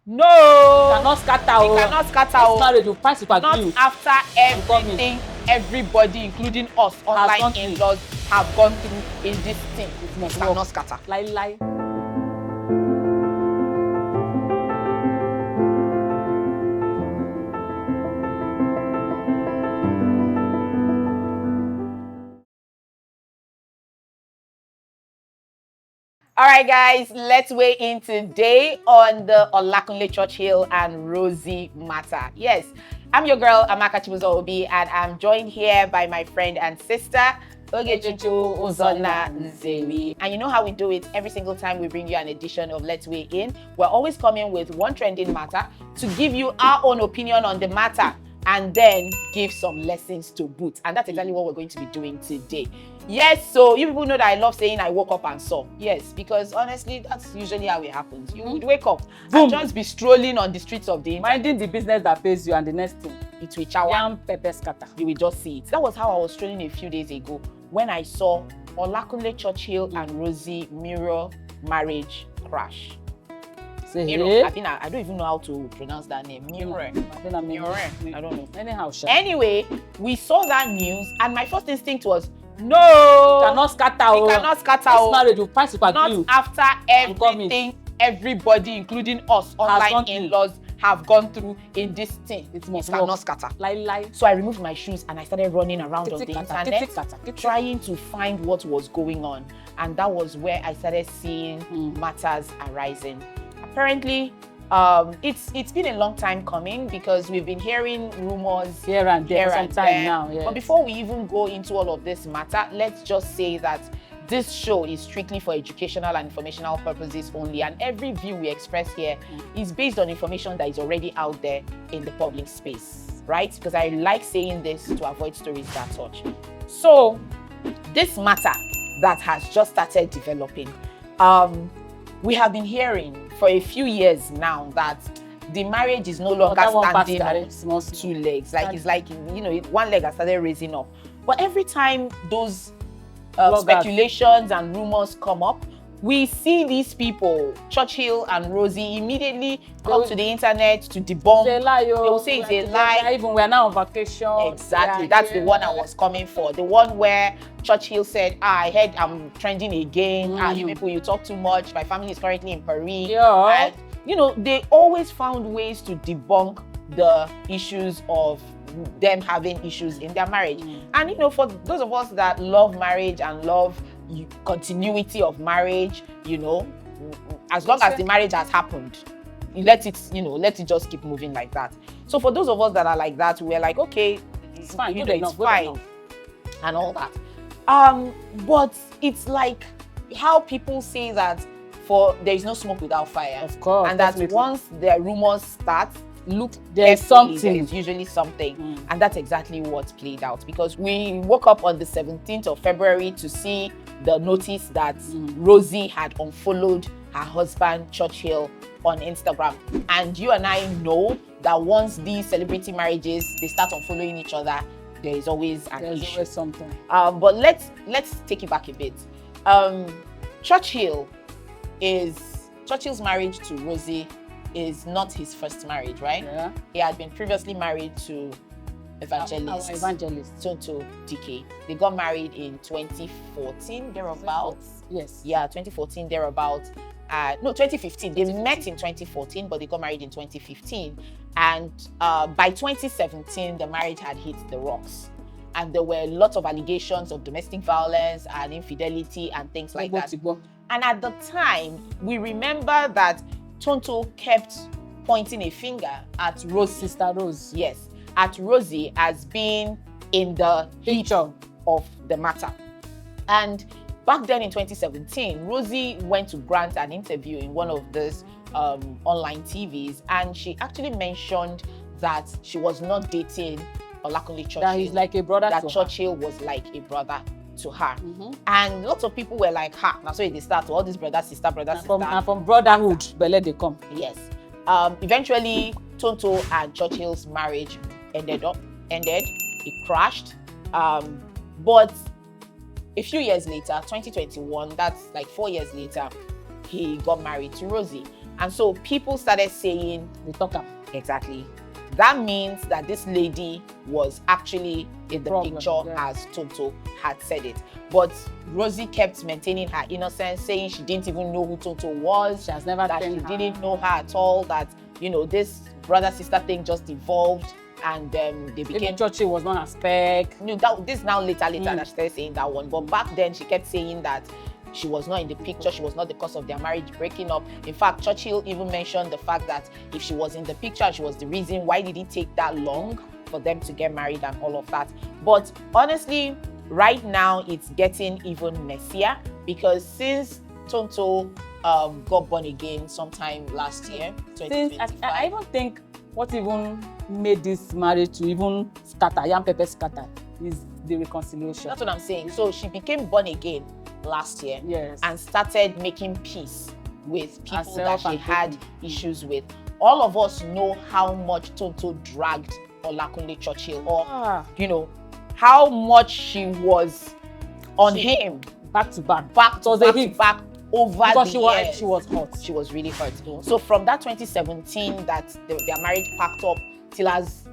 No. You cannot scatter. You cannot scatter. This marriage will pass super Not glue. after everything, everybody, including us, online in-laws, have gone through in this thing. You cannot scatter. Lie. All right, guys, let's weigh in today on the Olakunle, Churchill, and Rosy matter. Yes, I'm your girl, Amaka Chibuzo-Obi, and I'm joined here by my friend and sister, Chibuzo-Obi. And you know how we do it every single time we bring you an edition of Let's Weigh In. We're always coming with one trending matter to give you our own opinion on the matter and then give some lessons to boot. And that's exactly what we're going to be doing today. Yes, so you people know that I love saying I woke up and saw. Yes, because honestly, that's usually how it happens. You would wake up and just be strolling on the streets of the internet. Minding the business that pays you, and the next thing, it will shower. Yam pepper scatter. You will just see it. That was how I was strolling a few days ago when I saw Olakunle, Churchill, and Rosy Meurer marriage crash. Meurer. I don't even know how to pronounce that name. Meurer. I don't know. Anyhow, anyway, we saw that news, and my first instinct was, no, you cannot scatter. You cannot scatter. This marriage will pass super glue. Not after everything, everybody, including us, online in-laws, have gone through in this thing. It cannot scatter. Lie. So I removed my shoes and I started running around on the internet, trying to find what was going on. And that was where I started seeing matters arising. Apparently, it's been a long time coming because we've been hearing rumors here and there now. Yes. But before we even go into all of this matter, let's just say that this show is strictly for educational and informational purposes only, and every view we express here is based on information that is already out there in the public space, right? Because I like saying this to avoid stories that touch. So this matter that has just started developing, we have been hearing for a few years now that the marriage is no longer standing on two legs. Like it's like, you know, one leg has started raising up. But every time those speculations and rumors come up, we see these people, Churchill and Rosy, immediately come to the internet to debunk. They will say it's a lie. Even we're now on vacation. Exactly. That's the one I was coming for. The one where Churchill said, I heard I'm trending again. You people, you talk too much. My family is currently in Paris. Yeah. And, you know, they always found ways to debunk the issues of them having issues in their marriage. And, you know, for those of us that love marriage and love continuity of marriage, you know, as long as the marriage has happened, let it just keep moving like that. So for those of us that are like that, we're like, okay, it's fine, it's fine and all that. But it's like how people say that there is no smoke without fire. Of course. And that once the rumors start, look, there's something. There's usually something. And that's exactly what played out, because we woke up on the 17th of February to see the notice that Rosy had unfollowed her husband Churchill on Instagram. And you and I know that once these celebrity marriages, they start unfollowing each other, there is always an issue. Always something. But let's take it back a bit. Churchill's marriage to Rosy is not his first marriage, right? Yeah. He had been previously married to evangelist Tonto. They got married in 2014 thereabouts. Yes. Yeah, 2014 thereabouts. No, 2015. They met in 2014, but they got married in 2015. And by 2017, the marriage had hit the rocks. And there were lots of allegations of domestic violence and infidelity and things like that. And at the time, we remember that Tonto kept pointing a finger at Rosy. Sister Rose. Yes, at Rosy as being in the heat of the matter. And back then in 2017, Rosy went to grant an interview in one of those online TVs, and she actually mentioned that she was not dating Olakunle Churchill. That he's like a brother to her. That Churchill was like a brother to her. And lots of people were like, now so they start all these brother, sister. And from brotherhood, but let they come. Yes. Eventually, Tonto and Churchill's marriage ended. It crashed. But a few years later, 2021, that's like 4 years later, he got married to Rosy. And so people started saying, They talk up. exactly, that means that this lady was actually in the Problem, picture yeah. as Tonto had said it. But Rosy kept maintaining her innocence, saying she didn't even know who Tonto was. She has never that seen she her. didn't know her at all, that, you know, this brother-sister thing just evolved and they became... Maybe Churchill was not a spec. No, this now later that she started saying that one. But back then she kept saying that she was not in the picture, she was not the cause of their marriage breaking up. In fact, Churchill even mentioned the fact that if she was in the picture, she was the reason, why did it take that long for them to get married and all of that. But honestly, right now it's getting even messier, because since Tonto got born again sometime last year, 2025. I even think what even made this marriage to even scatter, yam pepper scatter, is the reconciliation. That's what I'm saying. So she became born again last year, yes, and started making peace with people Herself that she and had people. issues with. All of us know how much Tonto dragged Olakunle Churchill, or you know, how much she was on him back to back. back It was to a back, to hit. back over Because the years. she was hot. She was really hurt. So from that 2017 that their marriage packed up till as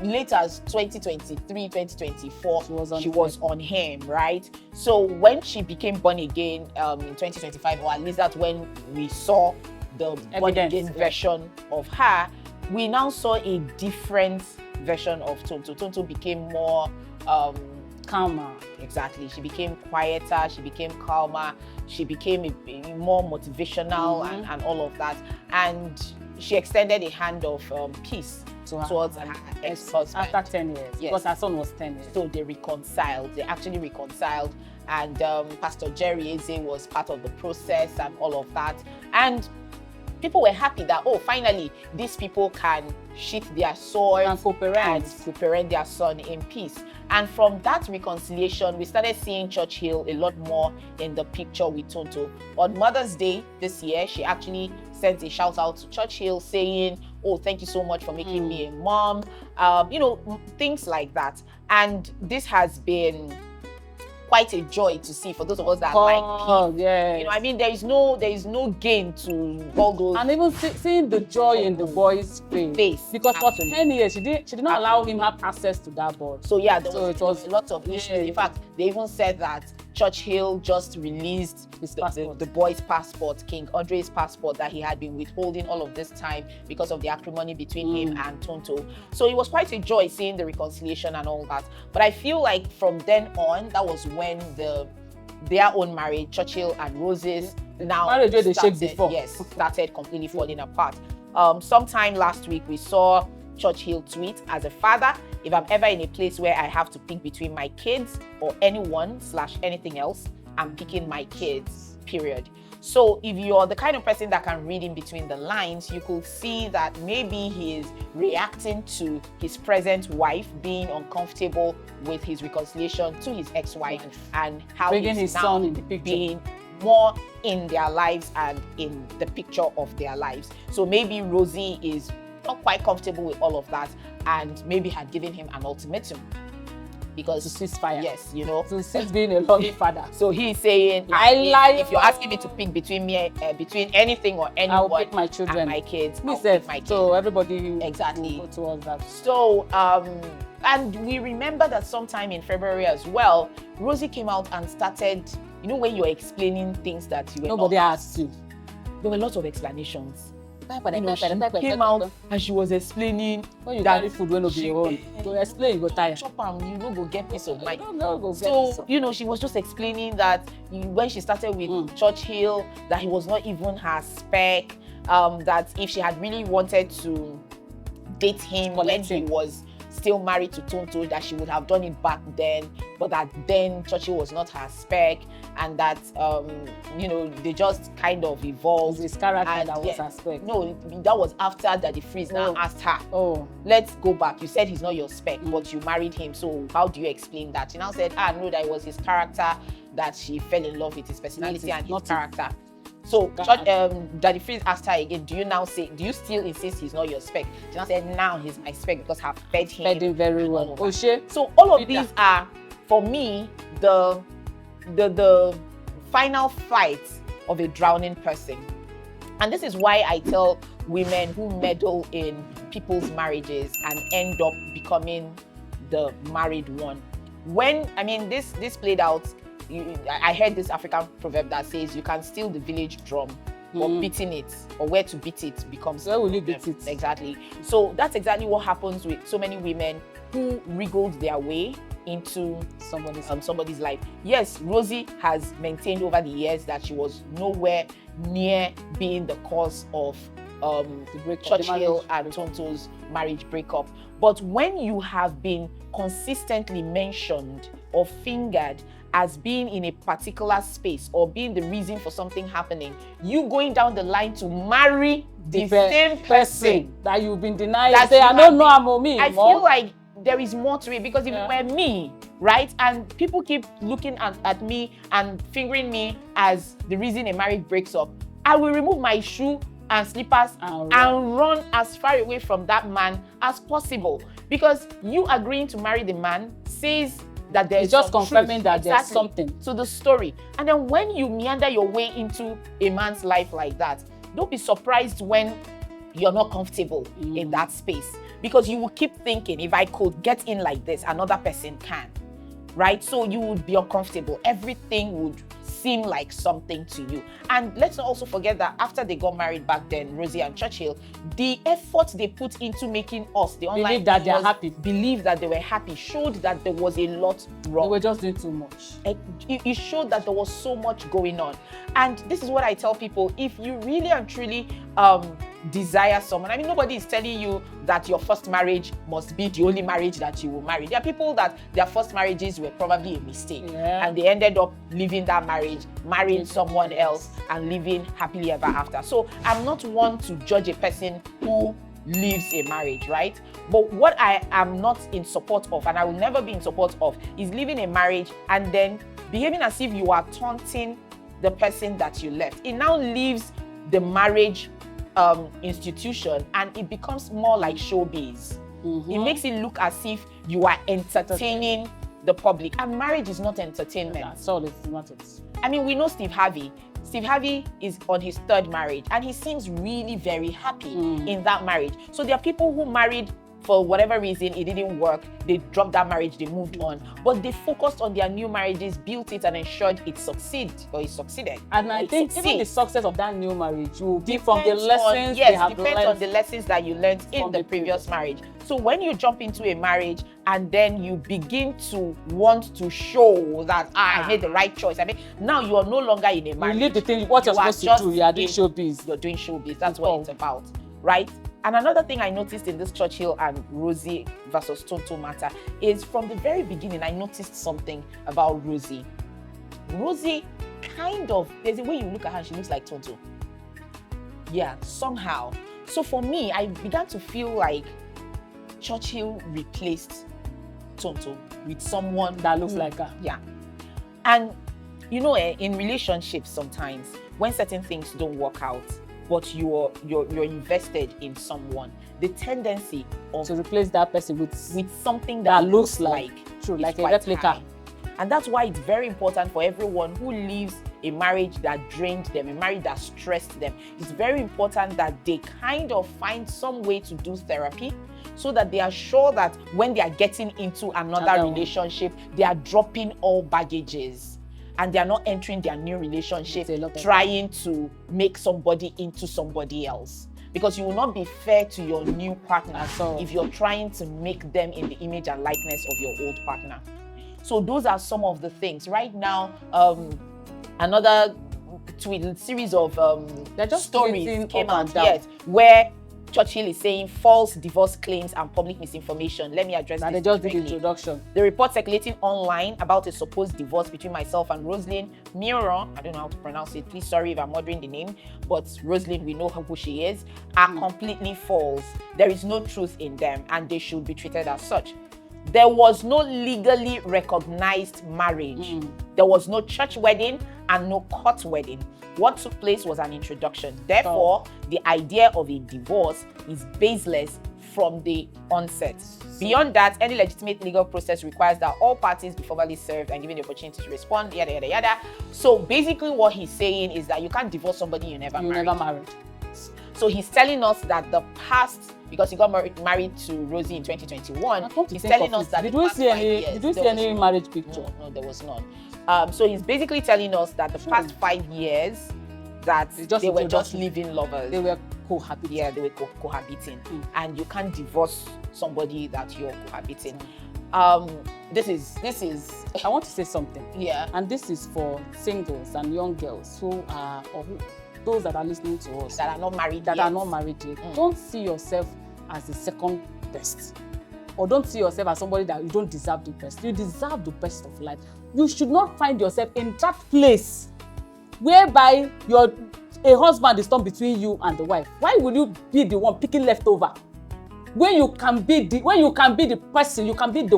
late as 2023, 2024, she was on him, right? So when she became born again in 2025, or at least that's when we saw the born again version of her, we now saw a different version of Tonto. Tonto became more calmer. Exactly. She became quieter, she became calmer, she became a more motivational and all of that. And she extended a hand of peace towards her ex-husband. After 10 years, yes, because her son was 10 years. So they reconciled, they actually reconciled. And Pastor Jerry Eze was part of the process and all of that. And people were happy that, oh, finally, these people can sheath their swords and co-parent their son in peace. And from that reconciliation, we started seeing Churchill a lot more in the picture with Tonto. On Mother's Day this year, she actually sent a shout out to Churchill saying, oh, thank you so much for making me a mom. You know, things like that. And this has been quite a joy to see for those of us that like peace. Yes. You know, I mean, there is no gain to all those. And even seeing the joy in the boy's face. Because absolutely. For 10 years, she did not allow him have access to that boy. So yeah, there was a lot of issues. In fact, they even said that Churchill just released the boy's passport, King Andre's passport, that he had been withholding all of this time because of the acrimony between him and Tonto. So it was quite a joy seeing the reconciliation and all that. But I feel like from then on, that was when their own marriage, Churchill and Rosy's, now started completely falling apart. Sometime last week, we saw Churchill tweet, as a father, if I'm ever in a place where I have to pick between my kids or anyone/anything else, I'm picking my kids, period. So if you're the kind of person that can read in between the lines, you could see that maybe he is reacting to his present wife being uncomfortable with his reconciliation to his ex-wife and how bringing he's his now son in the picture, being more in their lives and in the picture of their lives. So maybe Rosy is not quite comfortable with all of that and maybe had given him an ultimatum because to ceasefire. Yes, you know, to cease being a loving father. So he's saying, if you're asking me to pick between me, between anything or anyone, I'll pick my children and my kids. So everybody exactly go towards that. So and we remember that sometime in February as well, Rosy came out and started, you know, when you're explaining things that you were nobody asked you, there were lots of explanations. You know, she came out and she was explaining when you carry food when you be your own. To explain, you go tired. Chop am, you know, go get peace of mind. So you know, she was just explaining that when she started with Churchill, that he was not even her spec. That if she had really wanted to date him when he was still married to Tonto, that she would have done it back then, but that then Churchill was not her spec, and that you know, they just kind of evolved. His character that was her spec. No, that was after Daddy Freeze now asked her, let's go back. You said he's not your spec, but you married him, so how do you explain that? She now said, no, that it was his character, that she fell in love with his personality and his character. So Daddy Freeze asked her again, do you still insist he's not your spec? She now said, now he's my spec because I've fed him very well. So all of these are, for me, the final fight of a drowning person. And this is why I tell women who meddle in people's marriages and end up becoming the married one. When, I mean, this played out, I heard this African proverb that says you can steal the village drum, but beating it, or where to beat it, becomes... Where will you beat it? Exactly. So that's exactly what happens with so many women who wriggled their way into somebody's life. Yes, Rosy has maintained over the years that she was nowhere near being the cause of Churchill and Tonto's marriage breakup. But when you have been consistently mentioned or fingered as being in a particular space or being the reason for something happening, you going down the line to marry the same person that you've been denied. Say, I don't know I'm me. I feel like there is more to it, because if it were me, right, and people keep looking at me and fingering me as the reason a marriage breaks up, I will remove my shoe and slippers and run as far away from that man as possible. Because you agreeing to marry the man says that there's just confirming that there's something to the story. And then when you meander your way into a man's life like that, don't be surprised when you're not comfortable in that space, because you will keep thinking, if I could get in like this, another person can, right? So you would be uncomfortable. Everything would seem like something to you. And let's not also forget that after they got married back then, Rosy and Churchill, the effort they put into making us, the online believe that they're happy, believe that they were happy, showed that there was a lot wrong. They were just doing too much. It showed that there was so much going on. And this is what I tell people: if you really and truly desire someone, I mean, nobody is telling you that your first marriage must be the only marriage that you will marry. There are people that their first marriages were probably a mistake, and they ended up leaving that marriage, marrying someone else, and living happily ever after. So I'm not one to judge a person who leaves a marriage, right? But what I am not in support of, and I will never be in support of, is leaving a marriage and then behaving as if you are taunting the person that you left. It now leaves the marriage institution and it becomes more like showbiz. It makes it look as if you are entertaining the public, and marriage is not entertainment. That's all it's not. I mean, we know Steve Harvey. Steve Harvey is on his third marriage and he seems really very happy in that marriage. So there are people who married for whatever reason, it didn't work, they dropped that marriage, they moved on, but they focused on their new marriages, built it, and ensured it succeeded. And I think even the success of that new marriage will be from the lessons they have learned. Depends on the lessons that you learned in the previous marriage. So when you jump into a marriage and then you begin to want to show that I made the right choice, I mean, now you are no longer in a marriage. You leave the thing, what you're supposed to do, you are doing showbiz. You're doing showbiz, that's what it's about, right? And another thing I noticed in this Churchill and Rosy versus Tonto matter is, from the very beginning, I noticed something about Rosy. Rosy kind of, there's a way you look at her, she looks like Tonto. Yeah, somehow. So for me, I began to feel like Churchill replaced Tonto with someone that looks like her. Yeah. And you know, in relationships sometimes, when certain things don't work out, but you're invested in someone, the tendency of to replace that person with something that looks like a replica. High. And that's why it's very important for everyone who leaves a marriage that drained them, a marriage that stressed them. It's very important that they kind of find some way to do therapy, so that they are sure that when they are getting into another relationship, they are dropping all baggages. And they are not entering their new relationship trying to make somebody into somebody else. Because you will not be fair to your new partner if you're trying to make them in the image and likeness of your old partner. So those are some of the things. Right now, another series of stories came out, where Churchill is saying false divorce claims and public misinformation. Let me address this. They just did the introduction. The report circulating online about a supposed divorce between myself and Rosalind Meurer, I don't know how to pronounce it, please sorry if I'm murdering the name, but Rosalind, we know who she is, are completely false. There is no truth in them, and they should be treated as such. There was no legally recognized marriage. There was no church wedding, and no court wedding. What took place was an introduction. Therefore, the idea of a divorce is baseless from the onset. Beyond that, any legitimate legal process requires that all parties be formally served and given the opportunity to respond, yada, yada, yada. So basically what he's saying is that you can't divorce somebody you never married. So he's telling us that the past, because he got married to Rosy in 2021, he's telling us that did we see any marriage picture? No, there was none. So he's basically telling us that the past 5 years that they were just living lovers. They were cohabiting. Yeah, they were cohabiting. And you can't divorce somebody that you're cohabiting. This is I want to say something. Yeah. And this is for singles and young girls who are, or those that are listening to us, that are not married yet. Don't see yourself as the second best, or don't see yourself as somebody that you don't deserve the best. You deserve the best of life. You should not find yourself in that place whereby a husband is torn between you and the wife. Why would you be the one picking leftover? When you can be the person, you can be the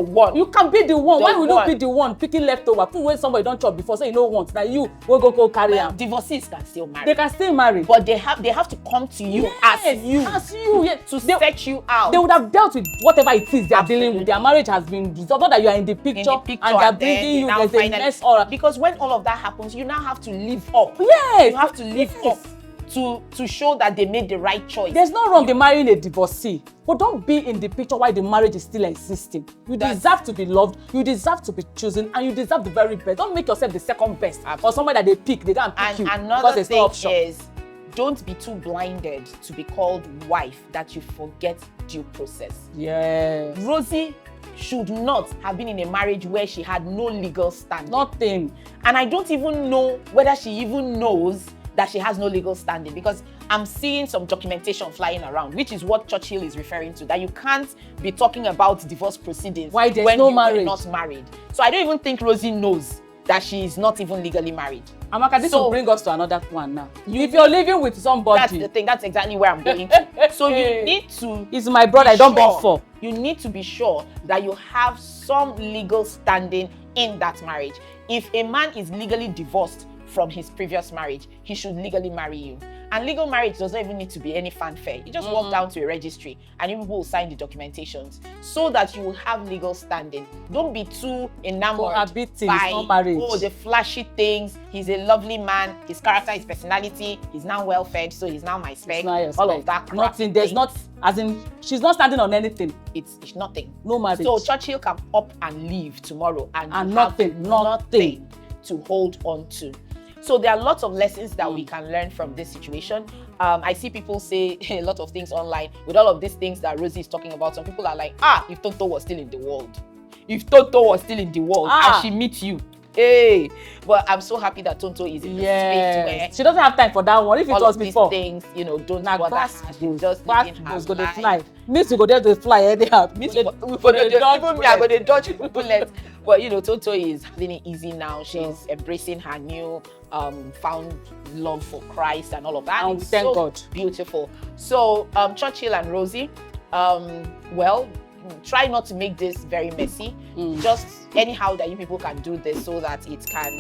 one. You can be the one. Why would you be the one picking leftover? Put when somebody don't chop before, say you don't want. Now you will go carry them. Divorcees can still marry. They can still marry. But they have to come to you as you. Yes. To set you out. They would have dealt with whatever it is they are dealing with. Their marriage has been resolved. Not that you are in the picture and they are bringing you as a mess. Because when all of that happens, you now have to live up. Yes. You have to live up. To show that they made the right choice. There's no wrong in marrying a divorcee, but don't be in the picture while the marriage is still existing. You deserve to be loved, you deserve to be chosen, and you deserve the very best. Don't make yourself the second best. Absolutely. Or somebody that they pick, they can't pick you. Another thing is, don't be too blinded to be called wife that you forget due process. Yes. Rosy should not have been in a marriage where she had no legal standing. Nothing. And I don't even know whether she even knows that she has no legal standing, because I'm seeing some documentation flying around, which is what Churchill is referring to, that you can't be talking about divorce proceedings when you are not married. So I don't even think Rosy knows that she is not even legally married. Amaka, this will bring us to another one now. If you're living with somebody, that's the thing. That's exactly where I'm going to. So you need to. He's my brother. I don't born for. You need to be sure that you have some legal standing in that marriage. If a man is legally divorced from his previous marriage, he should legally marry you. And legal marriage doesn't even need to be any fanfare. You just walk down to a registry and you will sign the documentations so that you will have legal standing. Don't be too enamored by the flashy things. He's a lovely man. His character, his personality, he's now well fed, so he's now my spec. All of that crap. Nothing. There's not, as in, she's not standing on anything. It's nothing. No marriage. So Churchill can up and leave tomorrow and nothing to hold on to. So there are lots of lessons that we can learn from this situation. I see people say a lot of things online with all of these things that Rosy is talking about. Some people are like, if Tonto was still in the world. If Tonto was still in the world and she meets you. Hey, but I'm so happy that Tonto is in the space where she doesn't have time for that one. If it was before, things, don't bother her. She's just living her life. Go fly. Means you go there to fly anyhow. I go to dodge bullets. But Tonto is having it easy now. She's embracing her new found love for Christ and all of that. And thank God. Beautiful. So Churchill and Rosy, try not to make this very messy. Just anyhow that you people can do this so that it can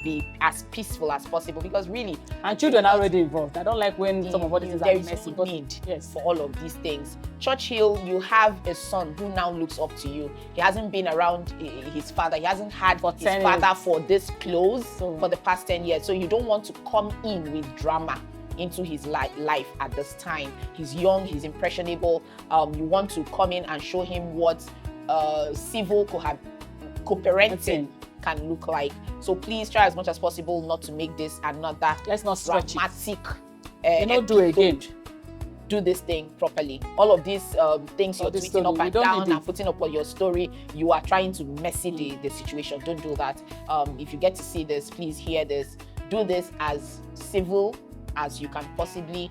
be as peaceful as possible, because really, and children are already involved. I don't like when some of what is messy. But need for all of these things. Churchill, you have a son who now looks up to you. He hasn't been around his father. He hasn't had his father for this close for the past 10 years. So you don't want to come in with drama into his life at this time. He's young, he's impressionable. You want to come in and show him what civil co-parenting can look like. So please try as much as possible not to make this another dramatic do again. Do this thing properly. All of these things you're tweeting up and down and putting up on your story, you are trying to messy the situation. Don't do that. If you get to see this, please hear this. Do this as civil as you can possibly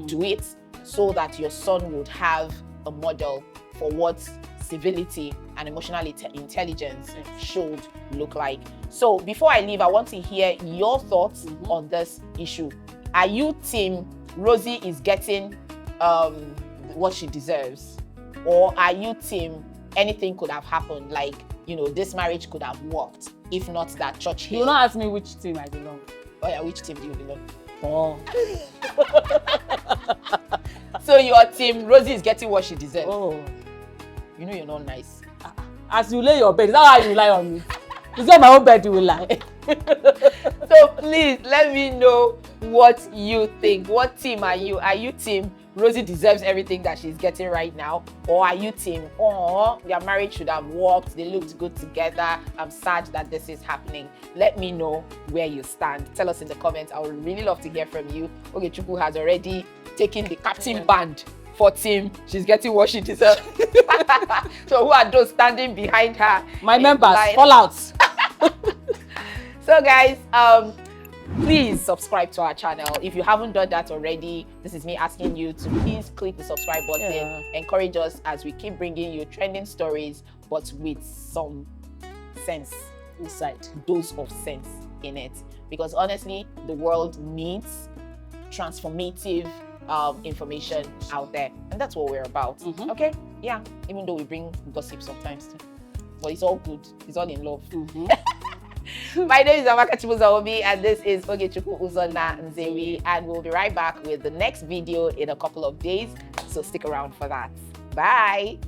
do it, so that your son would have a model for what civility and emotional intelligence should look like. So before I leave, I want to hear your thoughts on this issue. Are you team Rosy is getting what she deserves, or are you team anything could have happened, like this marriage could have worked if not that Churchill. You will not ask me which team I belong. Oh yeah, which team do you belong? Oh. So your team, Rosy is getting what she deserves. Oh. You know you're not nice. As you lay your bed, is that how you lie on me? It's not my own bed you will lie. So please let me know what you think. What team are you? Are you team Rosy deserves everything that she's getting right now? Or are you team, oh, their marriage should have worked, they looked good together, I'm sad that this is happening? Let me know where you stand. Tell us in the comments. I would really love to hear from you. Ogechukwu has already taken the captain band for team. She's getting what she deserves. So who are those standing behind her? My members, fall out. So guys, please subscribe to our channel. If you haven't done that already, this is me asking you to please click the subscribe button. Yeah. Encourage us as we keep bringing you trending stories, but with some sense Inside. dose of sense in it. Because honestly, the world needs transformative information out there, and that's what we're about. Okay, yeah, even though we bring gossip sometimes too, but it's all good, it's all in love. My name is Amaka Chibuzo-Obi, and this is Ogechukwu Uzona Nzewi, and we'll be right back with the next video in a couple of days, so stick around for that. Bye.